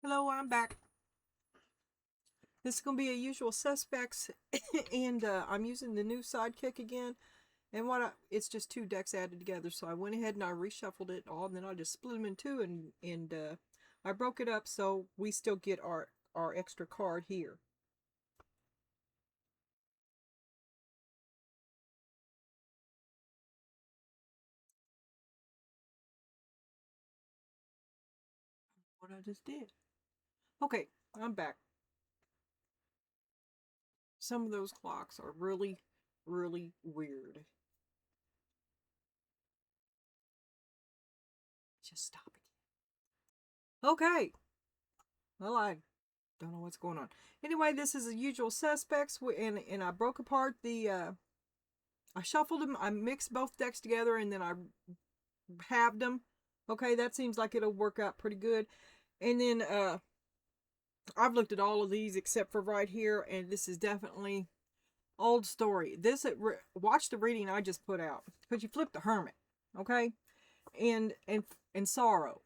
Hello, I'm back. This is going to be a usual suspects, and I'm using the new sidekick again. And it's just two decks added together, so I went ahead and I reshuffled it all, and then I just split them in two, and I broke it up so we still get our extra card here. What I just did. Okay, I'm back. Some of those clocks are really, really weird. Just stop it. Okay. Well, I don't know what's going on. Anyway, this is the usual suspects, and I broke apart I shuffled them. I mixed both decks together, and then I halved them. Okay, that seems like it'll work out pretty good. And then I've looked at all of these except for right here, and this is definitely old story. Watch the reading I just put out, because you flip the Hermit, okay, and Sorrow,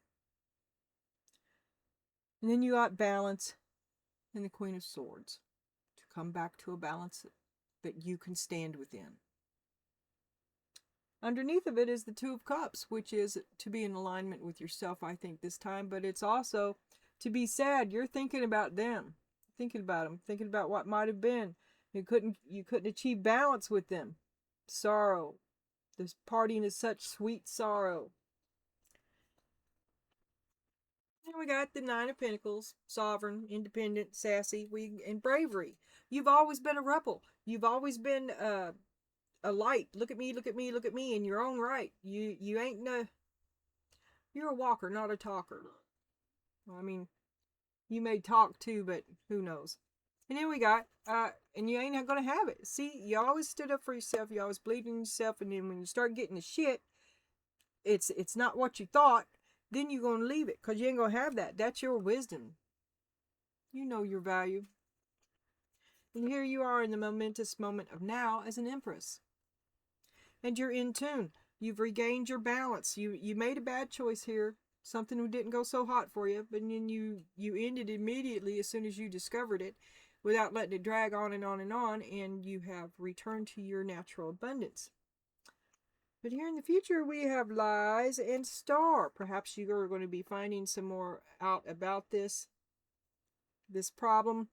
and then you got Balance and the Queen of Swords to come back to a balance that you can stand within. Underneath of it is the Two of Cups, which is to be in alignment with yourself, I think, this time, but it's also to be sad. You're thinking about them, thinking about them, thinking about what might have been. You couldn't achieve balance with them. Sorrow. This parting is such sweet sorrow. And we got the Nine of Pentacles, sovereign, independent, sassy, and bravery. You've always been a rebel. You've always been a light. Look at me, look at me, look at me in your own right. You ain't no. You're a walker, not a talker. I mean, you may talk too, but who knows? And then we got, and you ain't not gonna have it. See, you always stood up for yourself. You always believed in yourself, and then when you start getting the shit, it's not what you thought. Then you're gonna leave it, cause you ain't gonna have that. That's your wisdom. You know your value. And here you are in the momentous moment of now as an empress, and you're in tune. You've regained your balance. You made a bad choice here. Something who didn't go so hot for you, but then you ended immediately as soon as you discovered it, without letting it drag on and on and on, and you have returned to your natural abundance. But here in the future, we have Lies and Star. Perhaps you are going to be finding some more out about this problem.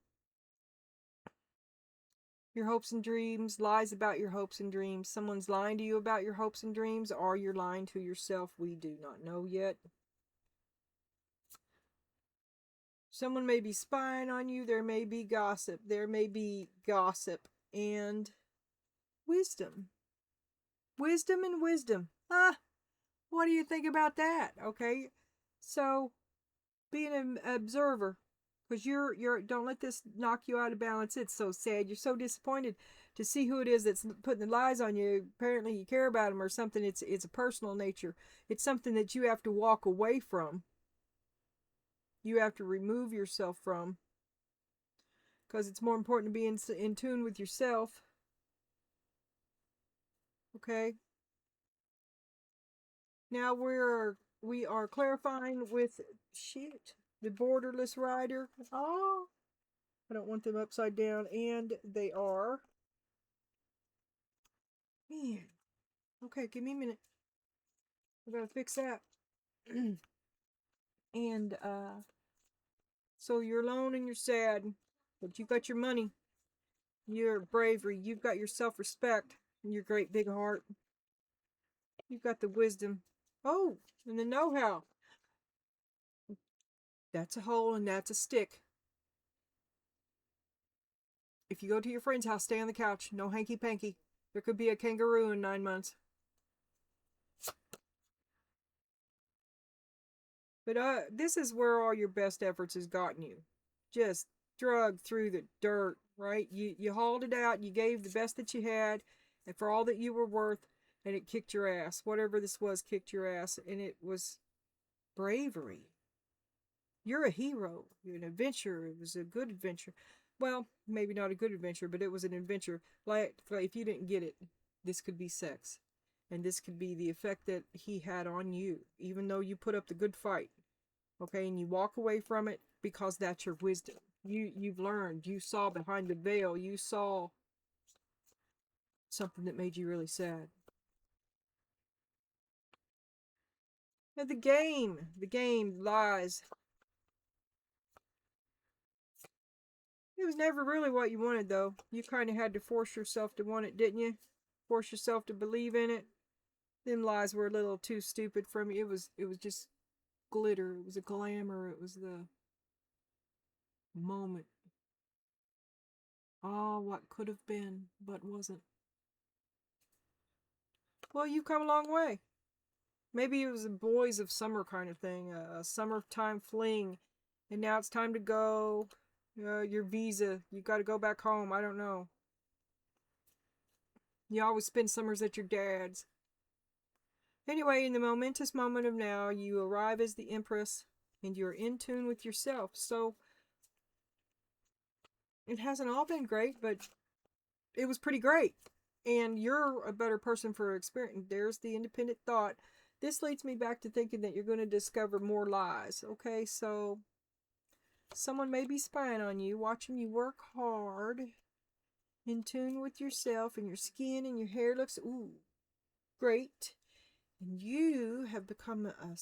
Your hopes and dreams, lies about your hopes and dreams. Someone's lying to you about your hopes and dreams, or you're lying to yourself. We do not know yet. Someone may be spying on you. There may be gossip. There may be gossip and wisdom. Wisdom and wisdom. What do you think about that? Okay. So be an observer, because you're don't let this knock you out of balance. It's so sad. You're so disappointed to see who it is that's putting the lies on you. Apparently you care about them or something. It's a personal nature. It's something that you have to walk away from. You have to remove yourself from, because it's more important to be in tune with yourself. Okay. Now we are clarifying with shit the borderless rider. Oh, I don't want them upside down, and they are. Man, okay, give me a minute. I gotta fix that. And so you're alone and you're sad, but you've got your money, your bravery, you've got your self-respect, and your great big heart. You've got the wisdom. Oh, and the know-how. That's a hole and that's a stick. If you go to your friend's house, stay on the couch. No hanky panky. There could be a kangaroo in 9 months. But this is where all your best efforts has gotten you. Just drug through the dirt, right? You hauled it out. You gave the best that you had, and for all that you were worth, and it kicked your ass. Whatever this was, kicked your ass, and it was bravery. You're a hero. You're an adventurer. It was a good adventure. Well, maybe not a good adventure, but it was an adventure. Like if you didn't get it, this could be sex. And this could be the effect that he had on you, even though you put up the good fight. Okay, and you walk away from it because that's your wisdom. You've learned, you saw behind the veil, you saw something that made you really sad. And the game lies. It was never really what you wanted, though. You kind of had to force yourself to want it, didn't you? Force yourself to believe in it. Them lies were a little too stupid from you. It was just glitter. It was a glamour. It was the moment. Oh, what could have been, but wasn't. Well, you've come a long way. Maybe it was a boys of summer kind of thing, a summertime fling, and now it's time to go. Your visa, you got to go back home. I don't know. You always spend summers at your dad's. Anyway, in the momentous moment of now, you arrive as the Empress, and you're in tune with yourself. So it hasn't all been great, but it was pretty great. And you're a better person for experience. There's the independent thought. This leads me back to thinking that you're going to discover more lies. Okay, so someone may be spying on you, watching you work hard, in tune with yourself, and your skin and your hair looks, ooh, great. And you have become a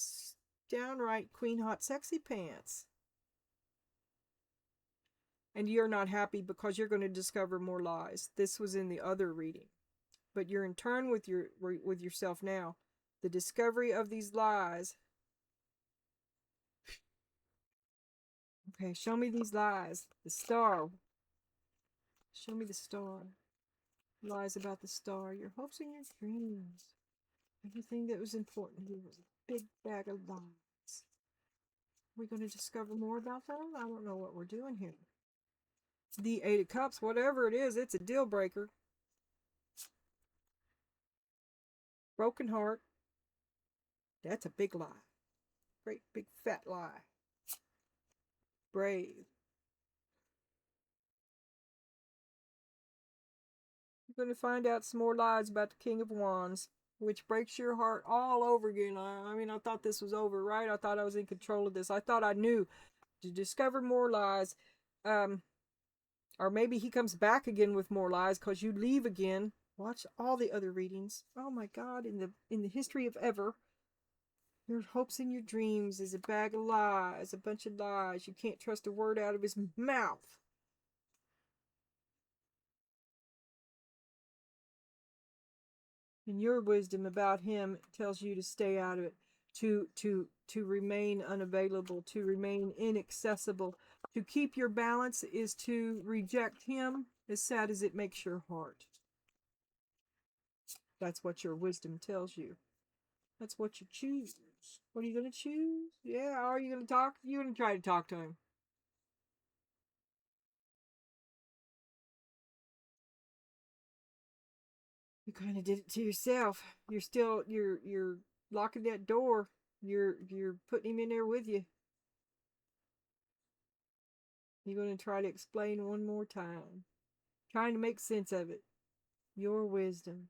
downright queen hot sexy pants. And you're not happy because you're going to discover more lies. This was in the other reading. But you're in turn with yourself now. The discovery of these lies. Okay, show me these lies. The star. Show me the star. Lies about the star. Your hopes and your dreams. Everything that was important here was a big bag of lies. Are we going to discover more about them? I don't know what we're doing here. The Eight of Cups, whatever it is, it's a deal breaker. Broken heart. That's a big lie. Great big fat lie. Brave. You're going to find out some more lies about the King of Wands, which breaks your heart all over again. I mean, I thought this was over, right? I thought I was in control of this. I thought I knew to discover more lies. Or maybe he comes back again with more lies because you leave again. Watch all the other readings. Oh my God! In the history of ever, your hopes and your dreams is a bag of lies, a bunch of lies. You can't trust a word out of his mouth. And your wisdom about him tells you to stay out of it, to remain unavailable, to remain inaccessible. To keep your balance is to reject him, as sad as it makes your heart. That's what your wisdom tells you. That's what you choose. What are you going to choose? Yeah, are you going to talk? You're going to try to talk to him. You kind of did it to yourself. You're locking that door. You're putting him in there with you. You're going to try to explain one more time. Trying to make sense of it. Your wisdom.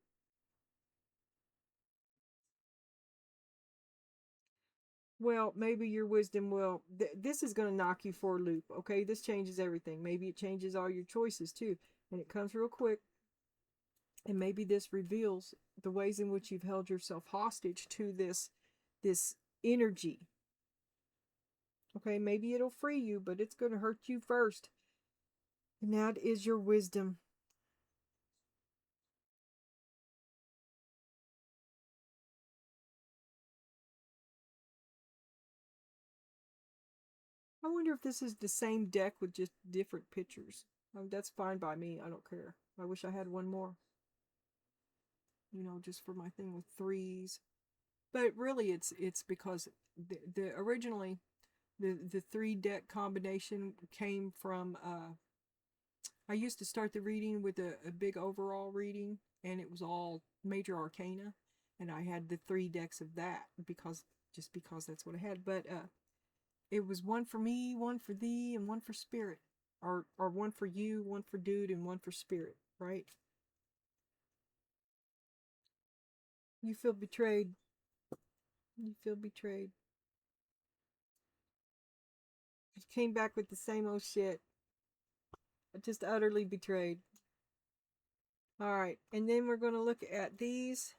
Well, maybe your wisdom will. This is going to knock you for a loop, okay? This changes everything. Maybe it changes all your choices too. And it comes real quick. And maybe this reveals the ways in which you've held yourself hostage to this energy. Okay, maybe it'll free you, but it's going to hurt you first. And that is your wisdom. I wonder if this is the same deck with just different pictures. That's fine by me. I don't care. I wish I had one more. Just for my thing with threes. But really, it's because the originally the three deck combination came from. I used to start the reading with a big overall reading, and it was all major arcana, and I had the three decks of that because that's what I had. But it was one for me, one for thee, and one for spirit, or one for you, one for dude, and one for spirit. Right? You feel betrayed. You feel betrayed. came back with the same old shit. Just utterly betrayed. All right, and then we're going to look at these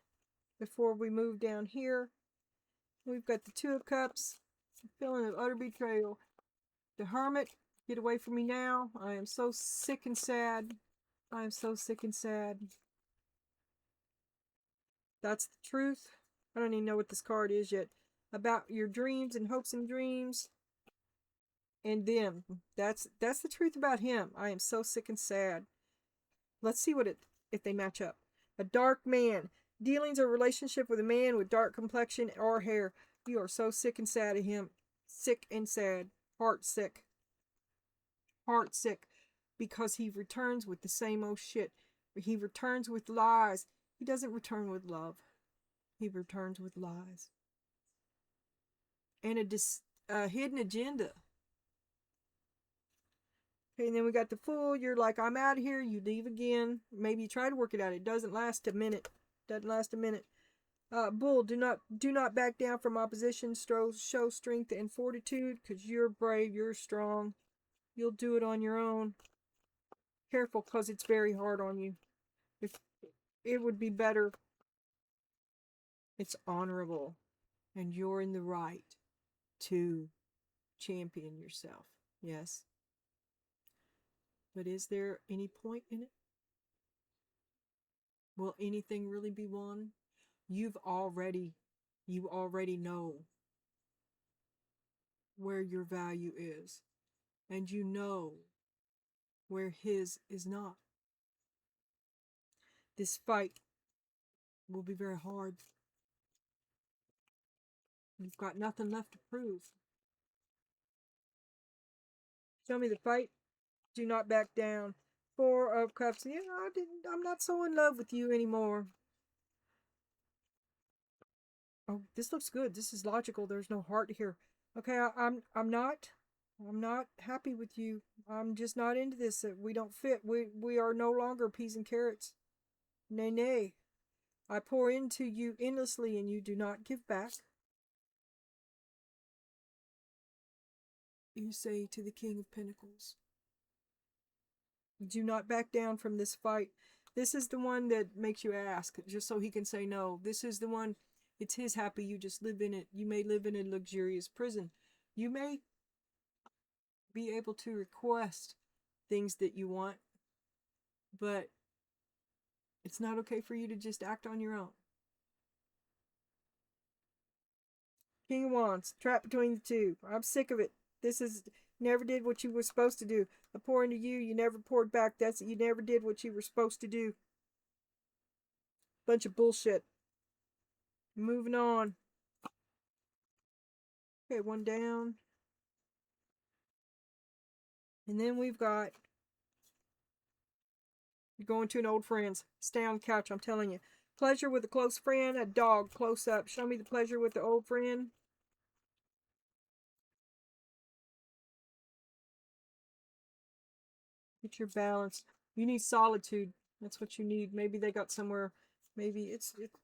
before we move down here. We've got the Two of Cups, feeling of utter betrayal. The Hermit, get away from me now. I am so sick and sad. I am so sick and sad. That's the truth. I don't even know what this card is yet. About your dreams and hopes and dreams. And them. That's the truth about him. I am so sick and sad. Let's see if they match up. A dark man. Dealings or relationship with a man with dark complexion or hair. You are so sick and sad of him. Sick and sad. Heart sick. Heart sick. Because he returns with the same old shit. He returns with lies. He doesn't return with love. He returns with lies. And a hidden agenda. Okay, and then we got the Fool. You're like, I'm out of here. You leave again. Maybe you try to work it out. It doesn't last a minute. Doesn't last a minute. Bull, do not back down from opposition. Show strength and fortitude, because you're brave. You're strong. You'll do it on your own. Careful, because it's very hard on you. If it would be better, it's honorable, and you're in the right to champion yourself. Yes. But is there any point in it? Will anything really be won? You already know where your value is, and you know where his is not. This fight will be very hard. You've got nothing left to prove. Show me the fight. Do not back down. Four of Cups. Yeah, I'm not so in love with you anymore. Oh, this looks good. This is logical. There's no heart here. Okay, I'm not happy with you. I'm just not into this. We don't fit. We are no longer peas and carrots. Nay, nay. I pour into you endlessly, and you do not give back. You say to the King of Pentacles, do not back down from this fight. This is the one that makes you ask, just so he can say no. This is the one, it's his happy, you just live in it. You may live in a luxurious prison. You may be able to request things that you want, but it's not okay for you to just act on your own. King of Wands, trapped between the two. I'm sick of it. This is, never did what you were supposed to do. I pour into you, you never poured back. You never did what you were supposed to do. Bunch of bullshit. Moving on. Okay, one down. And then we've got, you're going to an old friend's. Stay on the couch, I'm telling you. Pleasure with a close friend, a dog, close up. Show me the pleasure with the old friend. Get your balance. You need solitude. That's what you need. Maybe they got somewhere. Maybe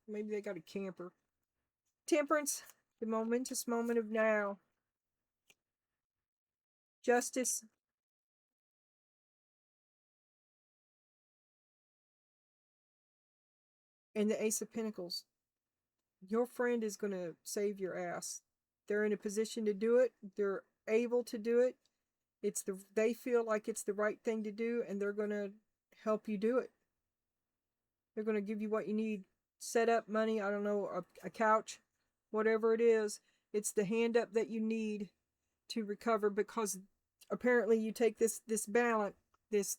maybe they got a camper. Temperance, the momentous moment of now. Justice. And the Ace of Pentacles. Your friend is going to save your ass. They're in a position to do it. They're able to do it. They feel like it's the right thing to do, and they're going to help you do it. They're going to give you what you need. Set up money, I don't know, a couch, whatever it is. It's the hand up that you need to recover, because apparently you take this balance, this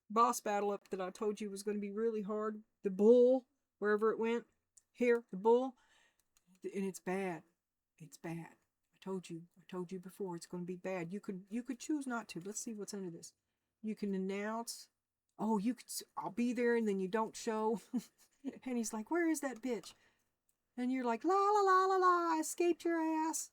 boss battle up that I told you was going to be really hard. The bull, wherever it went, here, the bull, and it's bad. It's bad. I told you before, it's going to be bad. You could choose not to. Let's see what's under this. You can announce, oh, I'll be there, and then you don't show. And he's like, where is that bitch? And you're like, la la la la la, I escaped your ass.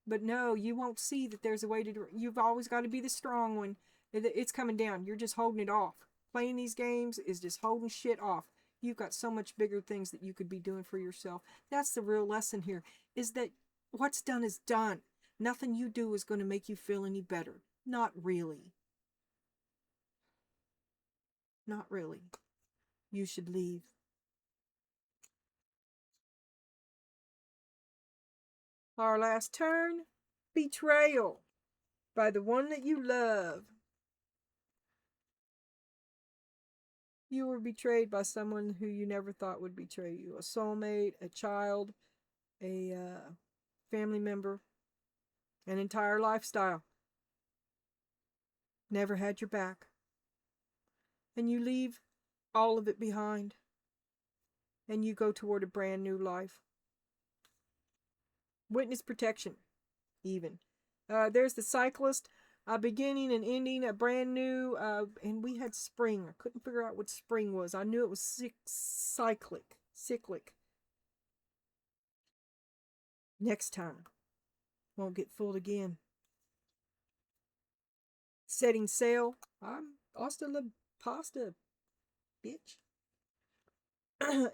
But no, you won't see that there's a way to do it. You've always got to be the strong one. It's coming down. You're just holding it off. Playing these games is just holding shit off. You've got so much bigger things that you could be doing for yourself. That's the real lesson here, is that what's done is done. Nothing you do is going to make you feel any better. Not really. Not really. You should leave. Our last turn, betrayal by the one that you love. You were betrayed by someone who you never thought would betray you. A soulmate, a child, a family member, an entire lifestyle. Never had your back. And you leave all of it behind. And you go toward a brand new life. Witness protection, even. There's the cyclist, a beginning and ending, a brand new, and we had spring. I couldn't figure out what spring was. I knew it was cyclic. Next time, won't get fooled again. Setting sail. I'm hasta la pasta, bitch.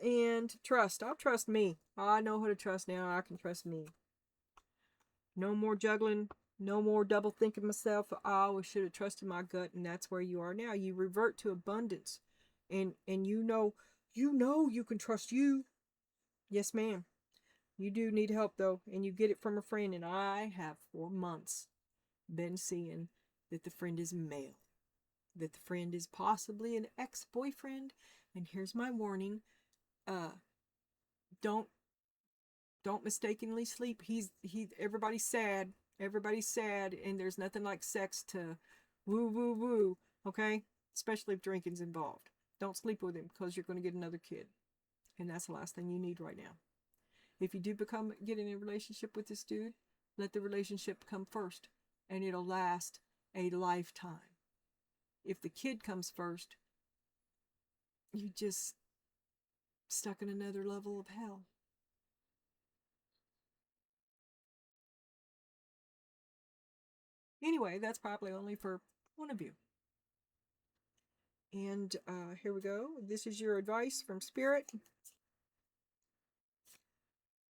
And trust. I'll trust me. I know who to trust now. I can trust me. No more juggling. No more double thinking myself. I always should have trusted my gut, and that's where you are now. You revert to abundance, and you know you can trust you. Yes, ma'am. You do need help though, and you get it from a friend. And I have for months been seeing that the friend is male, that the friend is possibly an ex-boyfriend. And here's my warning: don't mistakenly sleep. Everybody's sad. Everybody's sad, and there's nothing like sex to woo woo woo, okay? Especially if drinking's involved. Don't sleep with him because you're going to get another kid. And that's the last thing you need right now. If you do get in a relationship with this dude, let the relationship come first, and it'll last a lifetime. If the kid comes first, you just stuck in another level of hell. Anyway, that's probably only for one of you. And here we go. This is your advice from Spirit.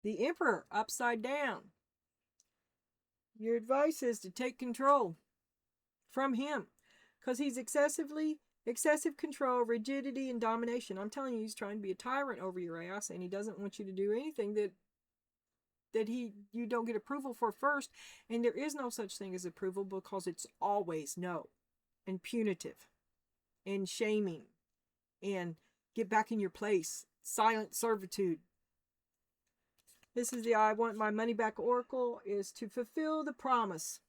The Emperor, upside down. Your advice is to take control from him, because he's excessive control, rigidity, and domination. I'm telling you, he's trying to be a tyrant over your ass, and he doesn't want you to do anything that you don't get approval for first. And there is no such thing as approval, because it's always no, and punitive, and shaming, and get back in your place, silent servitude. This is the I want my money back oracle, is to fulfill the promise,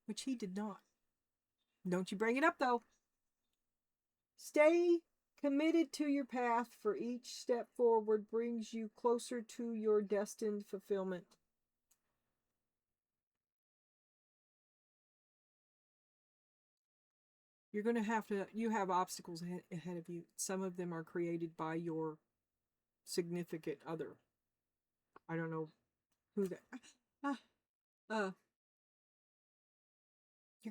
which he did not. Don't you bring it up though. Stay committed to your path, for each step forward brings you closer to your destined fulfillment. You're going to you have obstacles ahead of you. Some of them are created by your significant other. I don't know who that. You're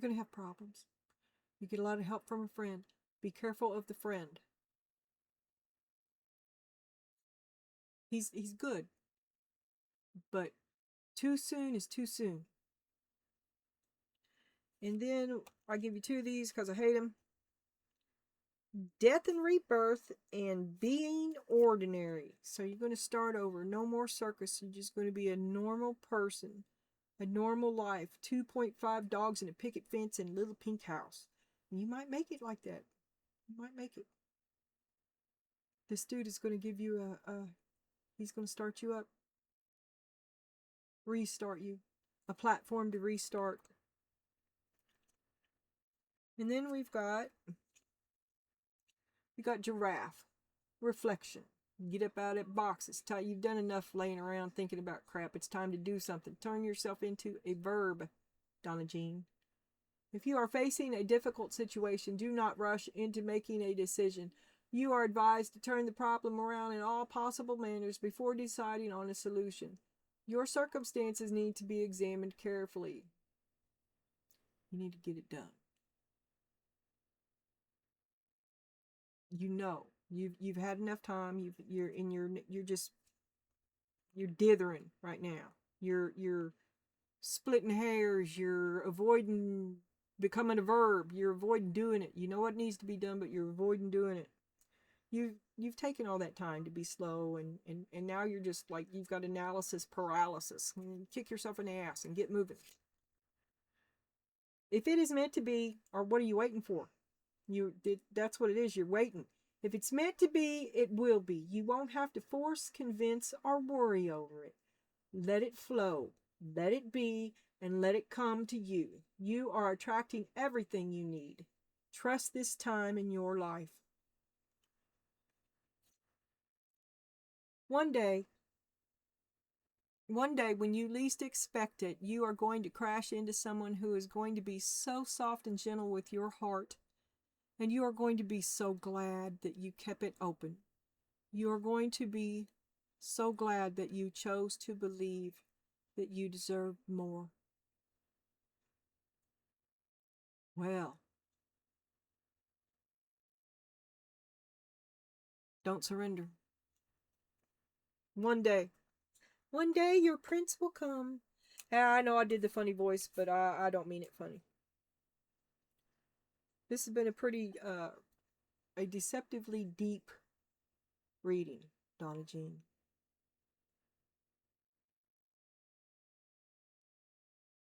going to have problems. You get a lot of help from a friend. Be careful of the friend. He's good, but too soon is too soon. And then I give you two of these because I hate them. Death and rebirth and being ordinary. So you're going to start over. No more circus. You're just going to be a normal person. A normal life. 2.5 dogs and a picket fence and a little pink house. And you might make it like that. You might make it. This dude is going to give you he's going to start you up. Restart you. A platform to restart. And then we got giraffe. Reflection. Get up out of that box. It's time. You've done enough laying around thinking about crap. It's time to do something. Turn yourself into a verb, Donna Jean. If you are facing a difficult situation, do not rush into making a decision. You are advised to turn the problem around in all possible manners before deciding on a solution. Your circumstances need to be examined carefully. You need to get it done. You know, you've had enough time. You're dithering right now. You're splitting hairs, you're avoiding becoming a verb, you're avoiding doing it. You know what needs to be done, but you're avoiding doing it. You've taken all that time to be slow, and now you're just like you've got analysis paralysis. Kick yourself in the ass and get moving. If it is meant to be, or what are you waiting for? That's what it is. You're waiting. If it's meant to be, it will be. You won't have to force, convince, or worry over it. Let it flow. Let it be, and let it come to you. You are attracting everything you need. Trust this time in your life. One day, when you least expect it, you are going to crash into someone who is going to be so soft and gentle with your heart, and you are going to be so glad that you kept it open. You are going to be so glad that you chose to believe that you deserve more. Well, don't surrender. One day your prince will come. I know I did the funny voice, but I don't mean it funny. This has been a deceptively deep reading, Donna Jean.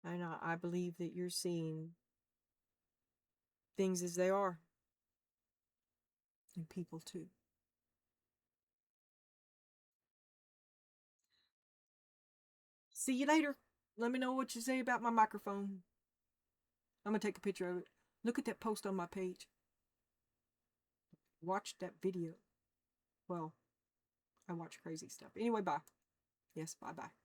And I believe that you're seeing things as they are, and people too. See you later. Let me know what you say about my microphone. I'm going to take a picture of it. Look at that post on my page. Watch that video. Well, I watch crazy stuff. Anyway, bye. Yes, bye-bye.